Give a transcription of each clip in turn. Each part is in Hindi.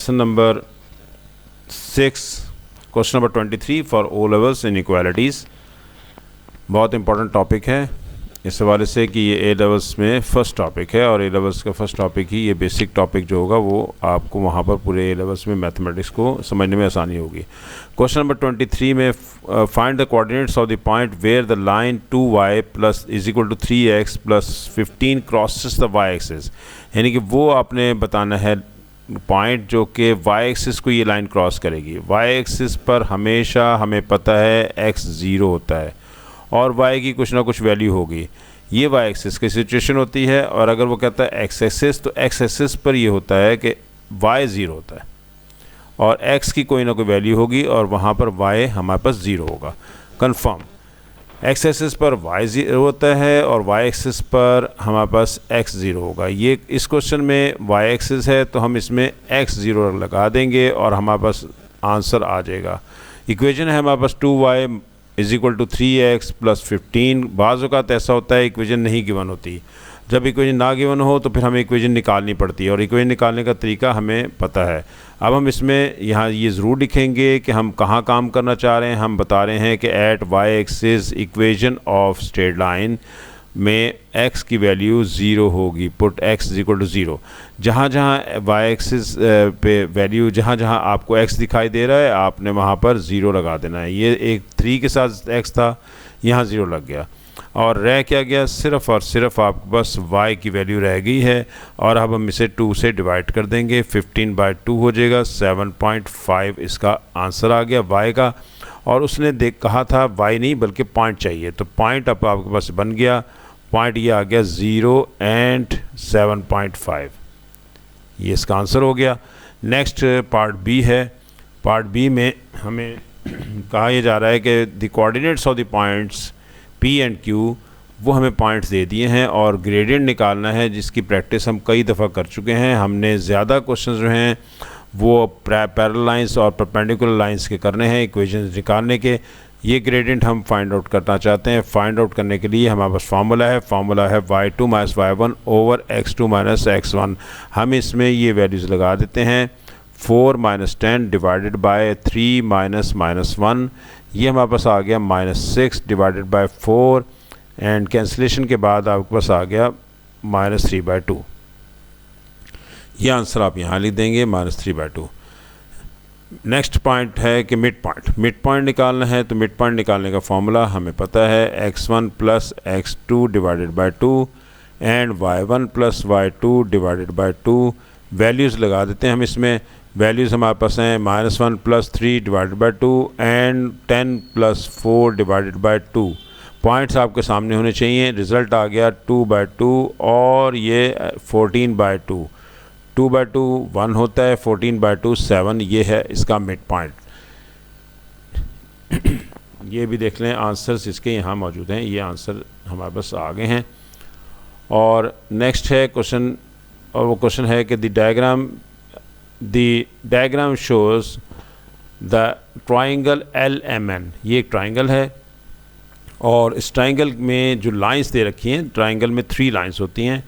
Lesson number 6, question number 23 for O levels inequalities। बहुत इंपॉर्टेंट टॉपिक है इस हवाले से कि ये ए लेवल्स में फ़र्स्ट टॉपिक है और ए लेवल्स का फर्स्ट टॉपिक ही ये बेसिक टॉपिक जो होगा वो आपको वहाँ पर पूरे ए लेवल्स में मैथमेटिक्स को समझने में आसानी होगी। क्वेश्चन नंबर 23 में find the coordinates of the point where the line 2y plus is equal to 3x plus 15 crosses the y axis, यानी कि वो आपने बताना है पॉइंट जो कि y एक्सिस को ये लाइन क्रॉस करेगी। y एक्सिस पर हमेशा हमें पता है x 0 होता है और y की कुछ ना कुछ वैल्यू होगी। ये y एक्सिस की सिचुएशन होती है और अगर वो कहता है x एक्सिस तो x एक्सिस पर ये होता है कि y 0 होता है और x की कोई ना कोई वैल्यू होगी और वहाँ पर y हमारे पास 0 होगा। कंफर्म x एक्सिस पर y 0 होता है और y एक्सिस पर हमारे पास x 0 होगा। ये इस क्वेश्चन में y एक्सिस है तो हम इसमें x 0 लगा देंगे और हमारे पास आंसर आ जाएगा। इक्वेशन है हमारे पास 2y is equal to 3x plus 15। बाज़ औक़ात ऐसा होता है इक्वेशन नहीं गिवन होती, जब इक्वेशन ना गिवन हो तो फिर हमें इक्वेशन निकालनी पड़ती है और इक्वेशन निकालने का तरीका हमें पता है। अब हम इसमें यहाँ ये ज़रूर लिखेंगे कि हम कहाँ काम करना चाह रहे हैं। हम बता रहे हैं कि at y axis equation of straight line में x की वैल्यू 0 होगी। Put x is equal to 0। जहाँ जहाँ y एक्सिस पे वैल्यू जहाँ जहाँ आपको x दिखाई दे रहा है आपने वहाँ पर 0 लगा देना है। ये एक 3 के साथ x था, यहाँ 0 लग गया और रह क्या गया, सिर्फ़ और सिर्फ आपके पास y की वैल्यू रह गई है और अब हम इसे 2 से डिवाइड कर देंगे। 15/2 हो जाएगा, 7.5 इसका आंसर आ गया y का। और उसने कहा था y नहीं बल्कि पॉइंट चाहिए, तो पॉइंट अब आपके पास बन गया। पॉइंट ये आ गया 0 एंड 7.5, ये इसका आंसर हो गया। नेक्स्ट पार्ट बी है। पार्ट बी में हमें कहा यह जा रहा है कि the coordinates of the points P and Q, वो हमें पॉइंट्स दे दिए हैं और ग्रेडियंट निकालना है, जिसकी प्रैक्टिस हम कई दफ़ा कर चुके हैं। हमने ज़्यादा क्वेश्चन जो हैं वो पैरेलल लाइंस और परपेंडिकुलर लाइंस के करने हैं इक्वेशंस निकालने के। ये ग्रेडियंट हम फाइंड आउट करना चाहते हैं। फाइंड आउट करने के लिए हमारे पास फार्मूला है y2 minus y1 over x2 minus x1। हम इसमें ये वैल्यूज़ लगा देते हैं। 4 minus 10 divided by 3 minus minus 1, ये हमारे पास आ गया -6 डिवाइडेड बाय 4 एंड कैंसिलेशन के बाद आपके पास आ गया -3/2। ये आंसर आप यहाँ लिख देंगे -3/2। नेक्स्ट पॉइंट है कि मिड पॉइंट निकालना है, तो मिड पॉइंट निकालने का फॉर्मूला हमें पता है x1 plus x2 divided by 2 and y1 plus y2 divided by 2। Values लगा देते हैं हम इसमें। वैल्यूज़ हमारे पास हैं -1 plus 3 divided by 2 and 10 plus 4 divided by 2। Points आपके सामने होने चाहिए। रिज़ल्ट आ गया 2/2 और ये 14/2। 2/2 1 होता है, 14/2 7। ये है इसका मिड पॉइंट। ये भी देख लें, आंसर्स इसके यहाँ मौजूद हैं। ये आंसर हमारे पास आ गए हैं। और नेक्स्ट है क्वेश्चन, और वो क्वेश्चन है कि the diagram shows the triangle LMN। ये एक ट्राइंगल है और इस ट्राइंगल में जो लाइंस दे रखी हैं, ट्राइंगल में 3 लाइंस होती हैं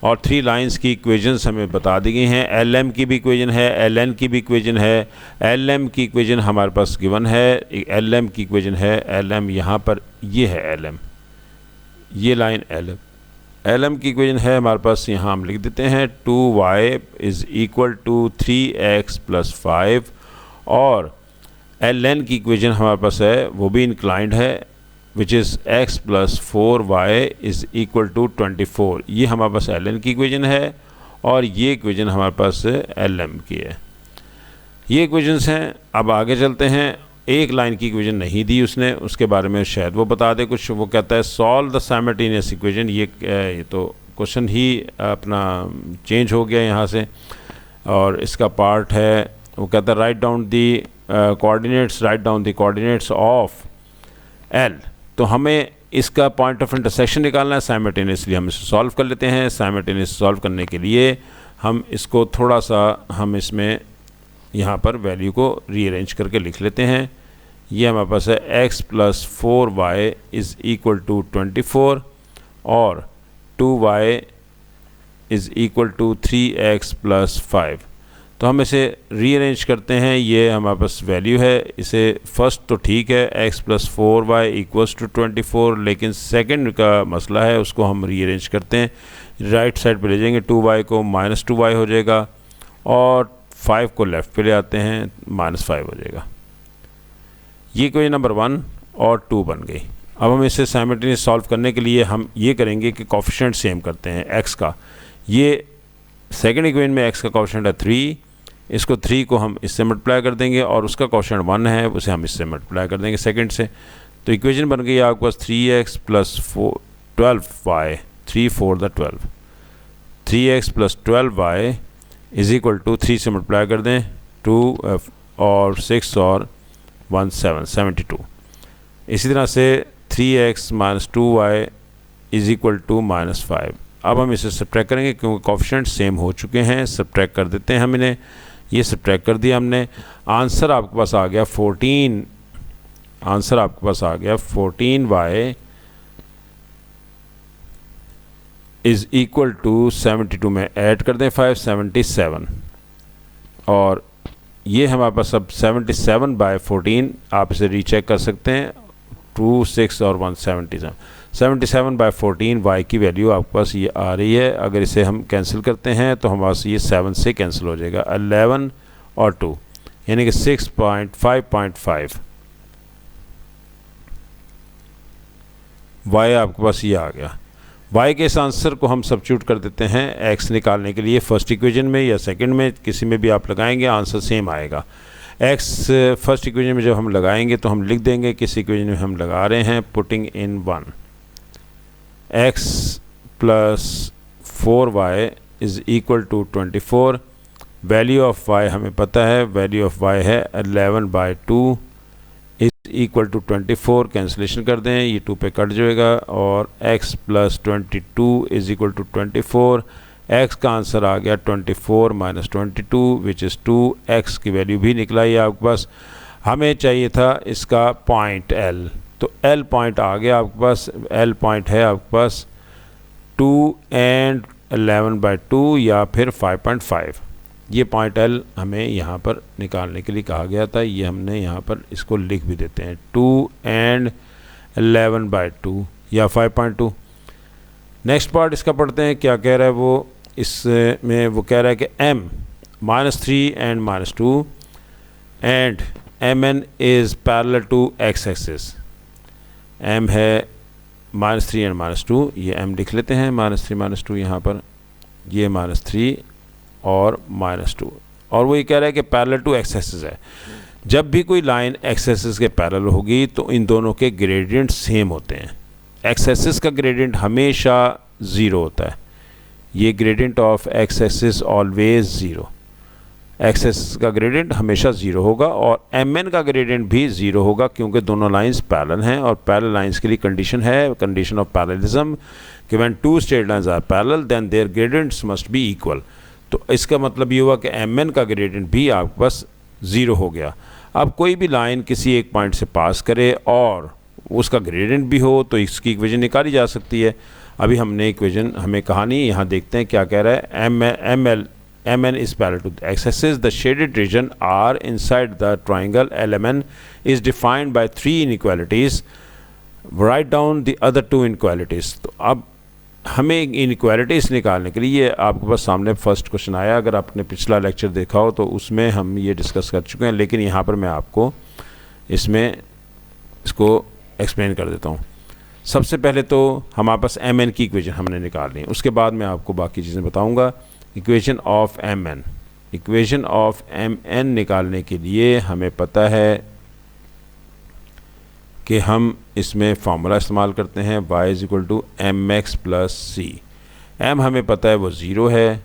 और 3 लाइंस की इक्वेशंस हमें बता दी गई हैं। LM की भी इक्वेशन है, LN की भी इक्वेशन है। LM की इक्वेशन हमारे पास गिवन है, LM की इक्वेशन है। LM यहाँ पर ये है LM, ये लाइन LM की इक्वेशन है हमारे पास। यहाँ हम लिख देते हैं 2y is equal to 3x plus 5 और LN की इक्वेशन हमारे पास है, वो भी इंक्लाइंड है, which is x plus 4y is equal to 24। ये हमारे पास LN की इक्वेशन है और ये इक्वेशन हमारे पास LM की है। ये इक्वेशंस हैं। अब आगे चलते हैं। एक लाइन की इक्वेशन नहीं दी उसने, उसके बारे में शायद वो बता दे कुछ। वो कहता है सॉल्व द साइमल्टेनियस इक्वेशन। ये तो क्वेश्चन ही अपना चेंज हो गया यहाँ से और इसका पार्ट है, वो कहता है right down the coordinates of L। तो हमें इसका पॉइंट ऑफ इंटरसेक्शन निकालना है साइमल्टेनियसली। हम इसे सॉल्व कर लेते हैं। साइमल्टेनियस सॉल्व करने के लिए हम इसको थोड़ा सा हम इसमें यहाँ पर वैल्यू को रीअरेंज करके लिख लेते हैं। ये हमारे पास है x plus 4y is equal to 24 और 2y is equal to 3x plus 5। तो हम इसे रीअरेंज करते हैं। ये हमारे पास वैल्यू है, इसे फर्स्ट तो ठीक है x + 4y = 24, लेकिन सेकंड का मसला है, उसको हम रीअरेंज करते हैं। राइट साइड पे ले जाएंगे, 2y को -2y हो जाएगा और 5 को लेफ़्ट पे ले आते हैं, -5 हो जाएगा। ये इक्वेशन नंबर 1 और 2 बन गई। अब हम इसे साइमल्टेनियस सॉल्व करने के लिए हम ये करेंगे कि कोफिशिएंट सेम करते हैं x का। ये सेकंड इक्वेशन में x का कोफिशिएंट है 3, इसको 3 को हम इससे मल्टीप्लाई कर देंगे और उसका कोफिशिएंट 1 है, उसे हम इससे मल्टीप्लाई कर देंगे सेकंड से। तो इक्वेशन बन गई आपके पास 3x + 12y, 3 4 12, 3x + 12y = 3 से मल्टीप्लाई कर दें, 2 और 6 और 1 7, 72। इसी तरह से 3x - 2y = -5। अब हम इसे सब्ट्रैक्ट करेंगे क्योंकि कोफिशिएंट सेम हो चुके हैं। सब्ट्रैक्ट कर देते हैं हम इन्हें। ये सब्ट्रैक्ट कर दिया हमने। आंसर आपके पास आ गया 14। आंसर आपके पास आ गया 14y = 72 में ऐड कर दें 5, 77। और ये हमारे पास अब 77/14, आप इसे रीचेक कर सकते हैं, 2 6 और 1 77। 77/14 y की वैल्यू आपके पास ये आ रही है। अगर इसे हम कैंसिल करते हैं तो हमारे पास ये 7 से कैंसिल हो जाएगा, 11 और 2 यानी कि 6.5 y आपके पास ये आ गया। y के इस आंसर को हम सब्स्टिट्यूट कर देते हैं x निकालने के लिए। फर्स्ट इक्वेशन में या सेकंड में, किसी में भी आप लगाएंगे आंसर सेम आएगा। x फर्स्ट इक्वेशन में जब हम लगाएंगे तो हम लिख देंगे किस इक्वेशन में हम लगा रहे हैं, putting in 1, x + 4y = 24। Value of y हमें पता है, वैल्यू ऑफ y है 11/2 = 24। कैंसिलेशन कर दें, ये 2 पे कट जाएगा और x + 22 = 24। x का आंसर आ गया 24 - 22 विच इज़ 2। x की वैल्यू भी निकला ही आपके पास। हमें चाहिए था इसका पॉइंट L, तो L पॉइंट आ गया आपके पास। L पॉइंट है आपके पास 2 and 11/2 या फिर 5.5। ये पॉइंट L हमें यहाँ पर निकालने के लिए कहा गया था। ये हमने यहाँ पर इसको लिख भी देते हैं, 2 and 11/2 या 5.2। नेक्स्ट पार्ट इसका पढ़ते हैं, क्या कह रहा है वो। इसमें वो कह रहा है कि m -3 and -2 and mn is parallel to x-axis। m है -3 and -2, ये m लिख लेते हैं, -3 -2 यहाँ पर, ये -3 और -2। और वो ये कह रहा है कि पैरेलल टू x-axis है। जब भी कोई लाइन x-axis के पैरेलल होगी तो इन दोनों के ग्रेडियंट सेम होते हैं। x-axis का ग्रेडियंट हमेशा 0 होता है। ये gradient of x-axis always 0। x-axis का ग्रेडियंट हमेशा 0 होगा और mn का ग्रेडियंट भी 0 होगा क्योंकि दोनों लाइंस पैरेलल हैं। और पैरेलल लाइंस के लिए कंडीशन है, कंडीशन ऑफ पैरेललिज्म, कि when 2 straight lines are parallel then their gradients must be equal. तो इसका मतलब ये हुआ कि mn का ग्रेडियंट भी आपके पास 0 हो गया। अब कोई भी लाइन किसी एक पॉइंट से पास करे और उसका ग्रेडियंट भी हो तो इसकी इक्वेशन निकाली जा सकती है। अभी हमने इक्वेशन हमें कहा नहीं, यहाँ देखते हैं क्या कह रहा है। mn is parallel to the x-axis. The shaded region R inside the triangle LMN is defined by 3 inequalities. Write down the other 2 inequalities. तो अब हमें इनइक्वालिटीज़ निकालने के लिए आपके पास सामने फर्स्ट क्वेश्चन आया। अगर आपने पिछला लेक्चर देखा हो तो उसमें हम ये डिस्कस कर चुके हैं, लेकिन यहाँ पर मैं आपको इसको एक्सप्लेन कर देता हूँ। सबसे पहले तो हमारे पास mn की इक्वेशन हमने निकालनी है, उसके बाद मैं आपको बाकी चीज़ें बताऊँगा। Equation of mn, equation of mn निकालने के लिए हमें पता है कि हम इसमें फार्मूला इस्तेमाल करते हैं y = mx + c। m हमें पता है वो 0 है,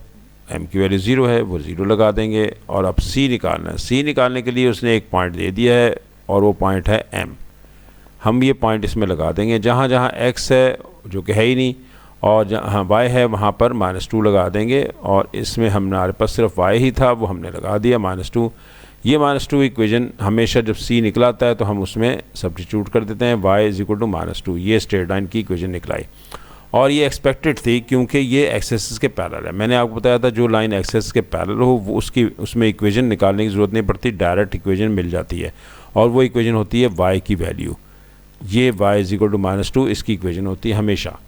m की वैल्यू 0 है, वो 0 लगा देंगे। और अब c निकालना है। c निकालने के लिए उसने एक पॉइंट दे दिया है और वो पॉइंट है m। हम ये पॉइंट इसमें लगा देंगे, जहाँ जहाँ x है जो कि है ही नहीं और जहाँ y है वहाँ पर -2 लगा देंगे। और इसमें हमारे पास सिर्फ y ही था, वो हमने लगा दिया -2। ये -2 इक्वेशन हमेशा जब c निकलाता है तो हम उसमें सब्स्टिट्यूट कर देते हैं, y = -2। ये स्ट्रेट लाइन की इक्वेशन निकलाई। और ये एक्सपेक्टेड थी क्योंकि ये एक्स एक्सिस के पैरेलल है। मैंने आपको बताया था जो लाइन एक्स एक्सिस के पैरेलल हो वो उसमें इक्वेशन निकालने की ज़रूरत नहीं पड़ती, डायरेक्ट इक्वेशन मिल जाती है। और वो इक्वेशन होती है y की वैल्यू, ये y = -2 इसकी इक्वेशन होती है हमेशा।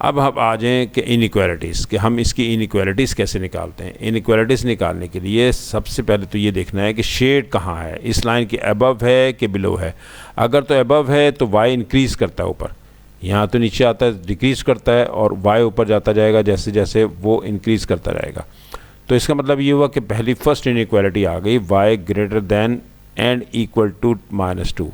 अब हम आ जाएँ कि इनइक्वालिटीज़, कि हम इसकी इनइक्वालिटीज़ कैसे निकालते हैं। इनइक्वालिटीज़ निकालने के लिए सबसे पहले तो ये देखना है कि शेड कहाँ है, इस लाइन के अबव है कि बिलो है। अगर तो अबव है तो y इंक्रीज़ करता है ऊपर, यहाँ तो नीचे आता है डिक्रीज़ करता है, और y ऊपर जाता जाएगा जैसे जैसे वो इंक्रीज़ करता रहेगा। तो इसका मतलब ये हुआ कि पहली फर्स्ट इनइक्वालिटी आ गई, y > एंड इक्वल टू -2।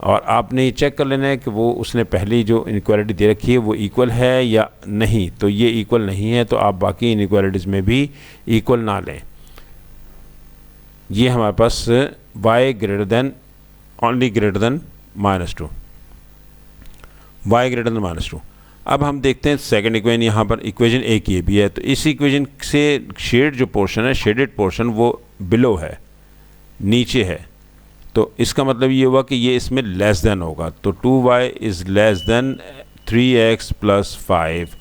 और आपने ये चेक कर लेना है कि वो उसने पहली जो इनइक्वालिटी दे रखी है वो इक्वल है या नहीं। तो ये इक्वल नहीं है तो आप बाकी इनइक्वालिटीज़ में भी इक्वल ना लें। ये हमारे पास y only greater than -2, y greater than -2। अब हम देखते हैं सेकंड इक्वेशन, यहाँ पर इक्वेशन एक ये भी है। तो इस इक्वेशन से शेड जो पोर्शन है, शेडेड पोर्शन, वो बिलो है, नीचे है। तो इसका मतलब ये हुआ कि ये इसमें लेस देन होगा। तो 2y is less than 3x + 5।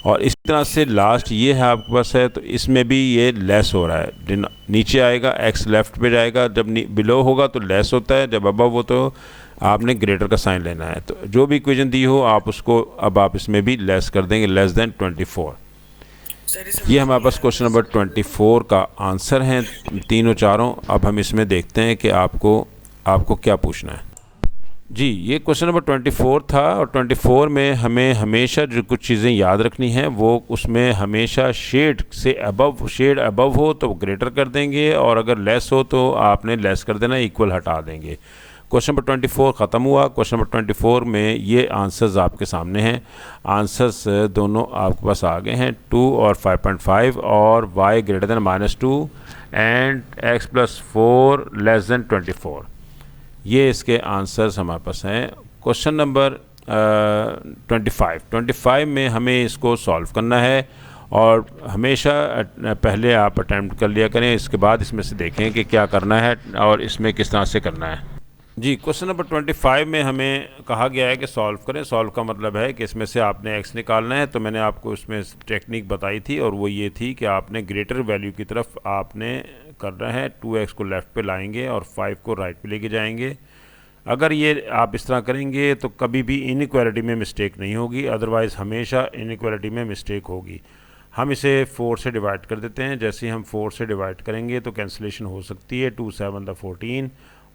और इस तरह से लास्ट ये है आपके पास है, तो इसमें भी ये लेस हो रहा है, नीचे आएगा, x लेफ़्ट पे जाएगा। जब बिलो होगा तो लेस होता है, जब अबव हो तो आपने ग्रेटर का साइन लेना है। तो जो भी इक्वेशन दी हो आप उसको अब आप इसमें भी लेस कर देंगे, लेस देन 24। ये हमारे पास क्वेश्चन नंबर 24 का आंसर हैं तीनों चारों। अब हम इसमें देखते हैं कि आपको क्या पूछना है। जी, ये क्वेश्चन नंबर 24 था, और 24 में हमें हमेशा जो कुछ चीज़ें याद रखनी हैं वो उसमें हमेशा शेड अबव हो तो ग्रेटर कर देंगे, और अगर लेस हो तो आपने लेस कर देना, इक्वल हटा देंगे। क्वेश्चन नंबर 24 ख़त्म हुआ। क्वेश्चन नंबर 24 में ये आंसर्स आपके सामने हैं। आंसर्स दोनों आपके पास आ गए हैं, 2 और 5.5, और y greater than -2 and x + 4 less than 24। ये इसके आंसर्स हमारे पास हैं। क्वेश्चन नंबर 25 में हमें इसको सॉल्व करना है, और हमेशा पहले आप अटैम्प्ट कर लिया करें, इसके बाद इसमें से देखें कि क्या करना है और इसमें किस तरह से करना है। जी, क्वेश्चन नंबर 25 में हमें कहा गया है कि सॉल्व करें। सॉल्व का मतलब है कि इसमें से आपने x निकालना है। तो मैंने आपको इसमें टेक्निक बताई थी, और वो ये थी कि आपने ग्रेटर वैल्यू की तरफ आपने करना है, 2x को लेफ़्ट पे लाएंगे और 5 को राइट पे लेके जाएंगे। अगर ये आप इस तरह करेंगे तो कभी भी इनइक्वालिटी में मिस्टेक नहीं होगी, अदरवाइज़ हमेशा इनइक्वालिटी में मिस्टेक होगी। हम इसे 4 से डिवाइड कर देते हैं। जैसे ही हम 4 से डिवाइड करेंगे तो कैंसिलेशन हो सकती है, 2 7 14,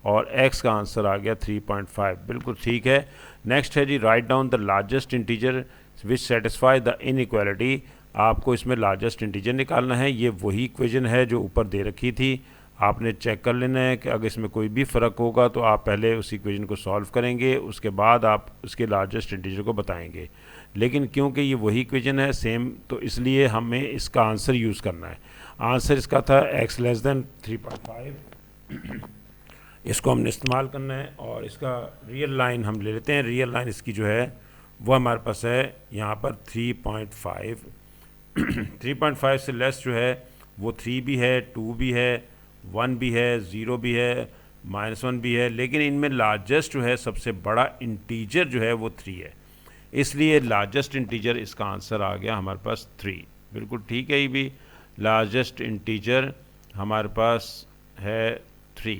और x का आंसर आ गया 3.5। बिल्कुल ठीक है। नेक्स्ट है जी, write down the largest integer which satisfy the inequality. आपको इसमें लार्जेस्ट इंटीजर निकालना है। ये वही इक्वेशन है जो ऊपर दे रखी थी। आपने चेक कर लेना है कि अगर इसमें कोई भी फ़र्क होगा तो आप पहले उस इक्वेशन को सॉल्व करेंगे, उसके बाद आप उसके लार्जेस्ट इंटीजर को बताएंगे। लेकिन क्योंकि ये वही इक्वेशन है सेम, तो इसलिए हमें इसका आंसर यूज़ करना है। आंसर इसका था x < 3.5। इसको हमने इस्तेमाल करना है, और इसका रियल लाइन हम ले लेते हैं। रियल लाइन इसकी जो है वो हमारे पास है यहाँ पर 3.5। 3.5 से लेस जो है वो 3 भी है, 2 भी है, 1 भी है, 0 भी है, -1 भी है। लेकिन इनमें लार्जेस्ट जो है, सबसे बड़ा इंटीजर जो है वो 3 है, इसलिए लार्जेस्ट इंटीजर इसका आंसर आ गया हमारे पास 3। बिल्कुल ठीक है। ये भी लार्जेस्ट इंटीजर हमारे पास है 3।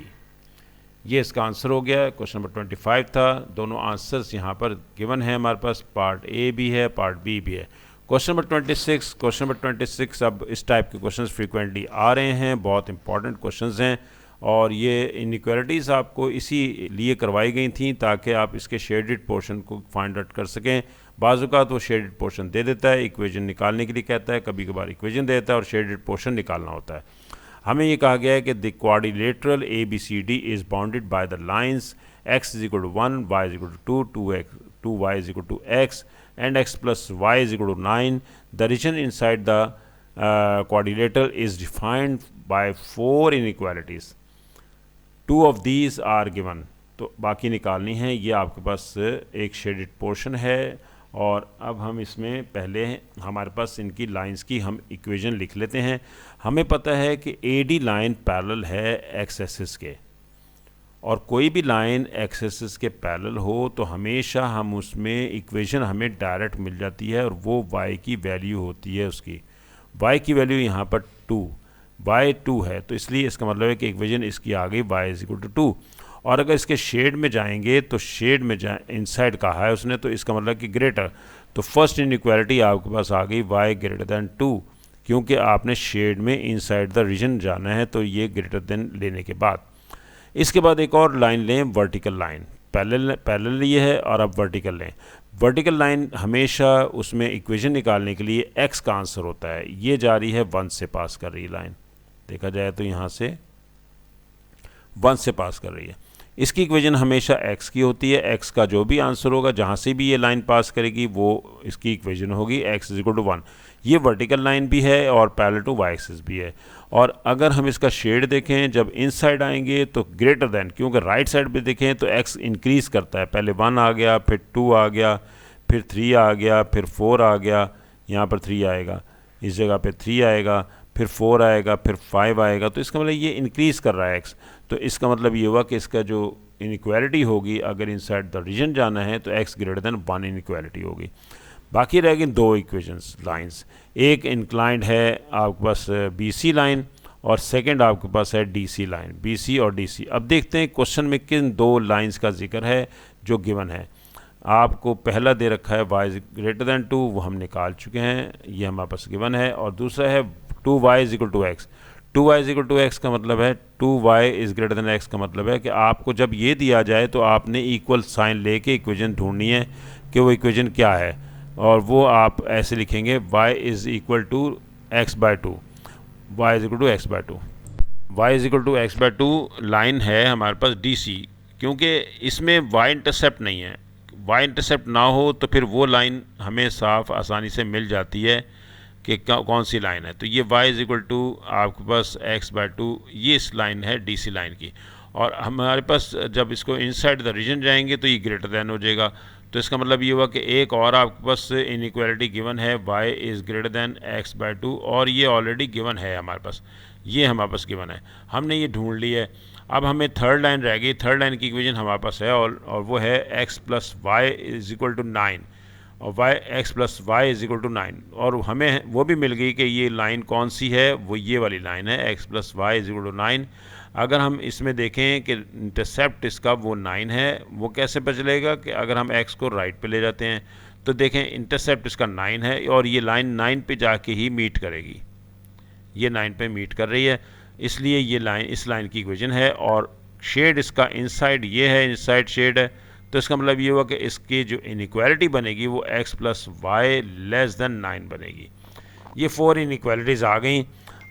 ये इसका आंसर हो गया। क्वेश्चन नंबर 25 था। दोनों आंसर्स यहाँ पर गिवन है हमारे पास, पार्ट ए भी है, पार्ट बी भी है। Question number 26। क्वेश्चन नंबर 26 अब इस टाइप के क्वेश्चंस फ्रीक्वेंटली आ रहे हैं, बहुत इंपॉर्टेंट क्वेश्चंस हैं, और ये इनइक्वालिटीज़ आपको इसी लिए करवाई गई थी ताकि आप इसके शेडेड पोर्शन को फाइंड आउट कर सकें। बाज़ औक़ात वो शेडेड पोर्शन दे देता है, इक्वेशन निकालने के लिए कहता है, कभी कभार इक्वेशन दे देता है और शेडेड पोर्शन निकालना होता है। हमें ये कहा गया है कि the quadrilateral ABCD is bounded by the lines x = 1, y = 2, 2y = x and x + y = 9. The region inside the quadrilateral is defined by 4 inequalities. 2 of these are given. तो बाकी निकालनी है। ये आपके पास एक शेडेड पोर्शन है, और अब हम इसमें पहले हमारे पास इनकी लाइंस की हम इक्वेशन लिख लेते हैं। हमें पता है कि AD लाइन पैरेलल है x एक्सिस के, और कोई भी लाइन एक्स एक्सिस के पैरेलल हो तो हमेशा हम उसमें इक्वेशन हमें डायरेक्ट मिल जाती है और वो y की वैल्यू होती है उसकी। y की वैल्यू यहाँ पर 2, y 2 है, तो इसलिए इसका मतलब है कि इक्वेशन इसकी आ गई y=2। और अगर इसके शेड में जाएंगे तो शेड में इनसाइड कहा है उसने, तो इसका मतलब कि ग्रेटर, तो फर्स्ट इनइक्वालिटी आपके पास आ गई y>2, क्योंकि आपने शेड में इनसाइड द रीजन जाना है, तो ये ग्रेटर देन लेने के बाद। इसके बाद एक और लाइन लें, वर्टिकल लाइन, पैरेलल ये है और अब वर्टिकल लें। वर्टिकल लाइन हमेशा उसमें इक्वेशन निकालने के लिए x का आंसर होता है। ये जा रही है 1 से पास कर रही है लाइन, देखा जाए तो यहाँ से 1 से पास कर रही है। इसकी इक्वेशन हमेशा x की होती है, x का जो भी आंसर होगा जहाँ से भी ये लाइन पास करेगी वो इसकी इक्वेशन होगी x=1। ये वर्टिकल लाइन भी है और पैरेलल टू y एक्सिस भी है। और अगर हम इसका शेड देखें, जब इनसाइड आएंगे तो ग्रेटर देन, क्योंकि राइट साइड पे देखें तो x इंक्रीज़ करता है, पहले 1 आ गया, फिर 2 आ गया, फिर 3 आ गया, फिर 4 आ गया, यहाँ पर 3 आएगा, इस जगह पे 3 आएगा, फिर 4 आएगा, फिर 5 आएगा, तो इसका मतलब ये इंक्रीज़ कर रहा है x। तो इसका मतलब ये हुआ कि इसका जो इनइक्वालिटी होगी, अगर इनसाइड द रीजन जाना है तो x>1 इनइक्वालिटी होगी। बाकी रह गई 2 इक्वेशंस लाइंस, एक इंक्लाइंड है आपके पास BC लाइन और सेकंड आपके पास है DC लाइन, BC और DC। अब देखते हैं क्वेश्चन में किन 2 लाइंस का जिक्र है जो गिवन है। आपको पहला दे रखा है y>2, वो हम निकाल चुके हैं, ये हमारे पास गिवन है। और दूसरा है 2y=x। 2y=x का मतलब है 2y=x का मतलब है कि आपको जब ये दिया जाए तो आपने इक्वल साइन लेके इक्वेशन ढूंढनी है कि वो इक्वेशन क्या है, और वो आप ऐसे लिखेंगे y=x/2, y=x/2। y=x/2 लाइन है हमारे पास DC, क्योंकि इसमें y इंटरसेप्ट नहीं है। y इंटरसेप्ट ना हो तो फिर वो लाइन हमें साफ आसानी से मिल जाती है कि कौन सी लाइन है। तो ये y= आपके पास x/2, ये इस लाइन है DC लाइन की। और हमारे पास जब इसको इनसाइड द रीजन जाएंगे तो ये ग्रेटर दैन हो जाएगा। तो इसका मतलब ये हुआ कि एक और आपके पास इनइक्वालिटी गिवन है y=x/2, और ये ऑलरेडी गिवन है हमारे पास, ये हमारे पास गिवन है, हमने ये ढूंढ ली है। अब हमें थर्ड लाइन रह गई, थर्ड लाइन की इक्वेशन हमारे पास है और वो है x+y=9 और x+y=9। और हमें वो भी मिल गई कि ये लाइन कौन सी है, वो ये वाली लाइन है x+y=9। अगर हम इसमें देखें कि इंटरसेप्ट इसका वो 9 है, वो कैसे पता चलेगा कि अगर हम x को राइट पे ले जाते हैं तो देखें इंटरसेप्ट इसका 9 है और ये लाइन 9 पे जाके ही मीट करेगी, ये 9 पे मीट कर रही है, इसलिए ये लाइन इस लाइन की इक्वेशन है। और शेड इसका इनसाइड ये है, इनसाइड शेड है, तो इसका मतलब ये हुआ कि इसकी जो इनइक्वालिटी बनेगी वो x+y<9 बनेगी। ये 4 इनइक्वालिटीज़ आ गई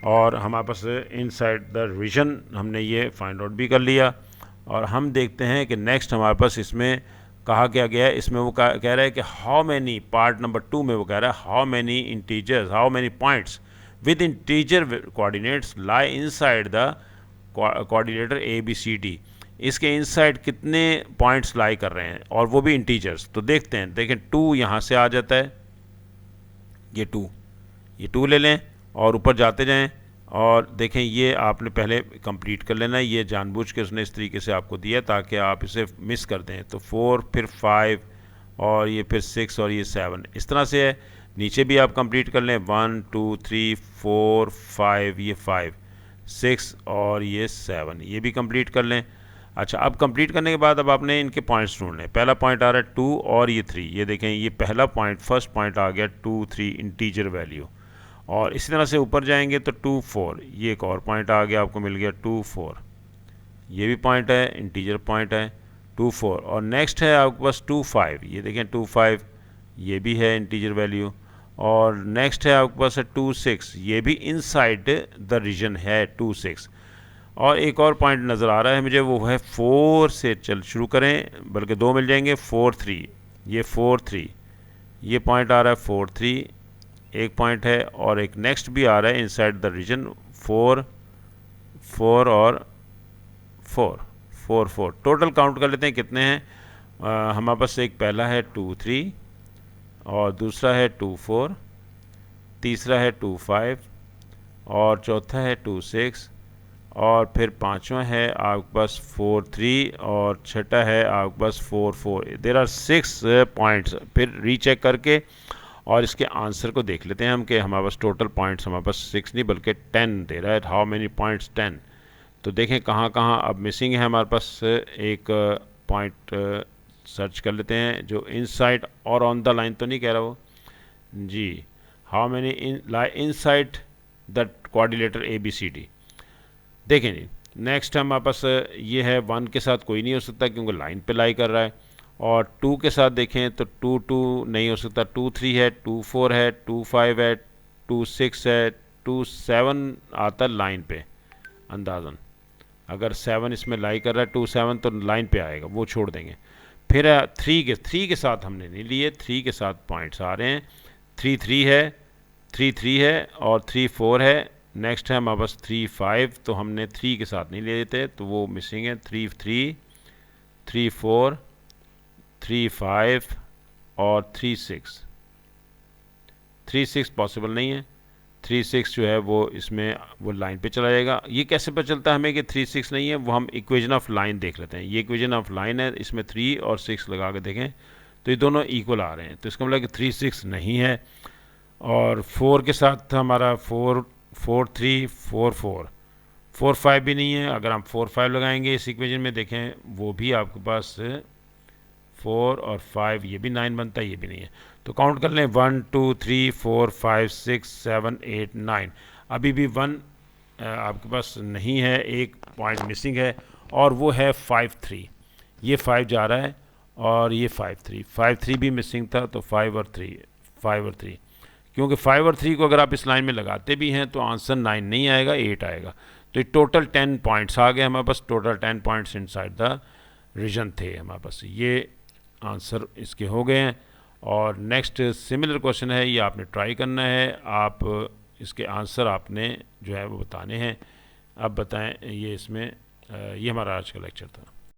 और हमारे पास इनसाइड द रीजन हमने ये फाइंड आउट भी कर लिया। और हम देखते हैं कि नेक्स्ट हमारे पास इसमें कहा क्या गया है। इसमें वो कह रहा है कि हाउ मैनी, पार्ट नंबर 2 में वो कह रहा है how many integers, how many points with integer coordinates lie inside the coordinator ABCD। इसके इनसाइड कितने पॉइंट्स लाई कर रहे हैं और वो भी इंटीजर्स। तो देखते हैं, देखें 2 यहाँ से आ जाता है, ये 2 ले लें और ऊपर जाते जाएं और देखें ये आपने पहले कंप्लीट कर लेना है। ये जानबूझ के उसने इस तरीके से आपको दिया ताकि आप इसे मिस कर दें। तो 4, फिर 5 और ये फिर 6 और ये 7, इस तरह से है। नीचे भी आप कंप्लीट कर लें, 1 2 3 4 5, ये 5 6 और ये 7, ये भी कंप्लीट कर लें। अच्छा, अब कंप्लीट करने के बाद अब आपने इनके पॉइंट्स ढूंढने। पहला पॉइंट आ रहा है 2 और ये 3, ये देखें ये पहला पॉइंट, फर्स्ट पॉइंट आ गया 2 3 इंटीजर वैल्यू। और इसी तरह से ऊपर जाएंगे तो 2 4, ये एक और पॉइंट आ गया, आपको मिल गया 2 4, ये भी पॉइंट है, इंटीजर पॉइंट है 2 4। और नेक्स्ट है आपके पास 2 5, ये देखें 2 5, ये भी है इंटीजर वैल्यू। और नेक्स्ट है आपके पास है 2 6, ये भी इनसाइड द रीजन है 2 6। और एक और पॉइंट नज़र आ रहा है मुझे, वो है 4 से चल शुरू करें, बल्कि 2 मिल जाएंगे, 4 3, ये 4 3, ये पॉइंट आ रहा है 4 3, एक पॉइंट है। और एक नेक्स्ट भी आ रहा है इनसाइड द रीजन 4 4 और 4 4 4। टोटल काउंट कर लेते हैं कितने हैं। हमारे पास एक पहला है 2 3 और दूसरा है 2 4, तीसरा है 2 5 और चौथा है 2 6, और फिर पांचवा है आपके पास 4 3 और छठा है आपके पास 4 4। There are 6 points. फिर रीचेक करके और इसके आंसर को देख लेते हैं हम कि हमारे पास टोटल पॉइंट्स हमारे पास 6 नहीं बल्कि 10 दे रहा है। How many points 10। तो देखें कहाँ कहाँ अब मिसिंग है हमारे पास। एक पॉइंट सर्च कर लेते हैं जो इनसाइड और ऑन द लाइन तो नहीं कह रहा वो जी। How many inside the quadrilateral ABCD। देखें जी नेक्स्ट हमारे पास ये है 1 के साथ कोई नहीं हो सकता क्योंकि लाइन पे लाई कर रहा है। और 2 के साथ देखें तो 2 2 नहीं हो सकता, 2 3 है, 2 4 है, 2 5 है, 2 6 है, 2 7 आता लाइन पे अंदाज़न। अगर 7 इसमें लाई कर रहा है 2 7 तो लाइन पे आएगा, वो छोड़ देंगे। फिर 3 के साथ हमने नहीं लिए, 3 के साथ पॉइंट्स आ रहे हैं। 3 3 है, 3 3 है और 3 4 है। नेक्स्ट है हमारे पास 3 5 तो हमने 3 के साथ नहीं ले लेते तो वो मिसिंग है। 3 3 3 4 3 5 और 3 6। 3 6 पॉसिबल नहीं है। 3 6 जो है वो इसमें वो लाइन पे चला जाएगा। ये कैसे पता चलता है हमें कि 3 6 नहीं है, वो हम इक्वेशन ऑफ लाइन देख लेते हैं। ये इक्वेशन ऑफ लाइन है, इसमें 3 और 6 लगा के देखें तो ये दोनों इक्वल आ रहे हैं, तो इसका मतलब कि 3 6 नहीं है। और 4 के साथ हमारा 4 4 3 4 4 4 5 भी नहीं है। अगर हम 4 5 लगाएंगे इस इक्वेशन में देखें वो भी आपके पास 4 और 5 ये भी 9 बनता है, ये भी नहीं है। तो काउंट कर लें 1 2 3 4 5 6 7 8 9। अभी भी 1 आपके पास नहीं है, एक पॉइंट मिसिंग है और वो है 5 3। ये 5 जा रहा है और ये 5 3। 5 3 भी मिसिंग था तो 5 और 3 5 और 3, क्योंकि 5 और 3 को अगर आप इस लाइन में लगाते भी हैं तो आंसर 9 नहीं आएगा, 8 आएगा। तो ये टोटल 10 पॉइंट्स आ गए हमारे पास। Total 10 points inside the region थे हमारे पास। ये आंसर इसके हो गए हैं। और नेक्स्ट सिमिलर क्वेश्चन है, ये आपने ट्राई करना है। आप इसके आंसर आपने जो है वो बताने हैं। अब बताएं ये इसमें ये हमारा आज का लेक्चर था।